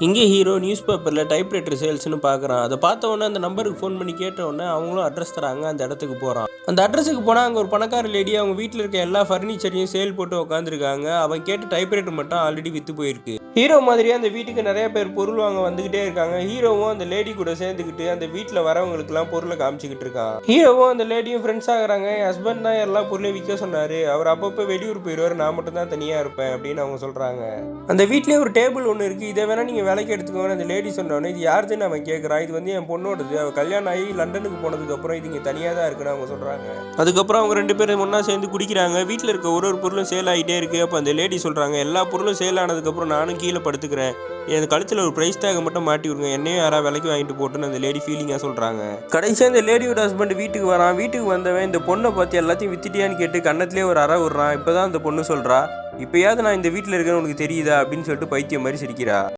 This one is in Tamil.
இங்கே ஹீரோ நியூஸ் பேப்பரில் டைப்ரைட்டர் சேல்ஸ்னு பார்க்குறான். அதை பார்த்த உடனே அந்த நம்பருக்கு ஃபோன் பண்ணி கேட்ட உடனே அவங்களும் அட்ரஸ் தராங்க. அந்த இடத்துக்கு போகிறான். அந்த அட்ரஸுக்கு போனால் அங்கே ஒரு பணக்கார லேடி அவங்க வீட்டில் இருக்க எல்லா ஃபர்னிச்சரையும் சேல் போட்டு உட்காந்துருக்காங்க. அவன் கேட்ட டைப்ரைட்டர் மட்டும் ஆல்ரெடி விற்று போயிருக்கு. ஹீரோ மாதிரியே அந்த வீட்டுக்கு நிறைய பேர் பொருள் வாங்க வந்துகிட்டே இருக்காங்க. ஹீரோவும் அந்த லேடி கூட சேர்ந்துக்கிட்டு அந்த வீட்டில் வரவங்களுக்குலாம் பொருளை காமிச்சிக்கிட்டு இருக்கான். ஹீரோவும் அந்த லேடியும் ஃப்ரெண்ட்ஸ் ஆகுறாங்க. என் ஹஸ்பண்ட் தான் எல்லா பொருளையும் விற்க சொன்னார். அவர் அப்பப்போ வெளியூர் போயிடுவார், நான் மட்டும் தான் தனியாக இருப்பேன் அப்படின்னு அவங்க சொல்கிறாங்க. அந்த வீட்லேயே ஒரு டேபிள் ஒன்று இருக்குது, இதை வேணால் நீங்கள் வேலைக்கு எடுத்துக்கோன்னு அந்த லேடி சொன்னோன்னே இது யாருதுன்னு அவன் கேட்குறான். இது என் பொண்ணோடது, அவள் கல்யாணம் ஆகி லண்டனுக்கு போனதுக்கப்புறம் இது இங்கே தனியாக தான் இருக்குன்னு அவங்க சொல்கிறாங்க. அதுக்கப்புறம் அவங்க 2 பேரும் ஒன்றா சேர்ந்து குடிக்கிறாங்க. வீட்டில் இருக்க ஒரு பொருளும் சேல் ஆகிட்டே இருக்குது. அப்போ அந்த லேடி சொல்கிறாங்க, எல்லா பொருளும் சேல் ஆனதுக்கப்புறம் நானும் கீழே படுத்துக்கிறேன், என் கழுத்தில் ஒரு ப்ரைஸ் டேகை மட்டும் மாட்டி விடுங்க, என்னையும் யாராவது விலைக்கு வாங்கிட்டு போட்டுன்னு அந்த லேடி ஃபீலிங்காக சொல்கிறாங்க. கடைசியாக அந்த லேடியோட ஹஸ்பண்ட் வீட்டுக்கு வரான். வீட்டுக்கு வந்தவன் இந்த பொண்ணை பார்த்து எல்லாத்தையும் வித்துட்டியான்னு கேட்டு கண்ணத்துலேயே ஒரு அறை விடுறான். இப்போ தான் அந்த பொண்ணு சொல்கிறா, இப்போயாவது நான் இந்த வீட்டில் இருக்கேன்னு உனக்கு தெரியுதா அப்படின்னு சொல்லிட்டு பைத்தியம் மாதிரி சிரிக்கிறா.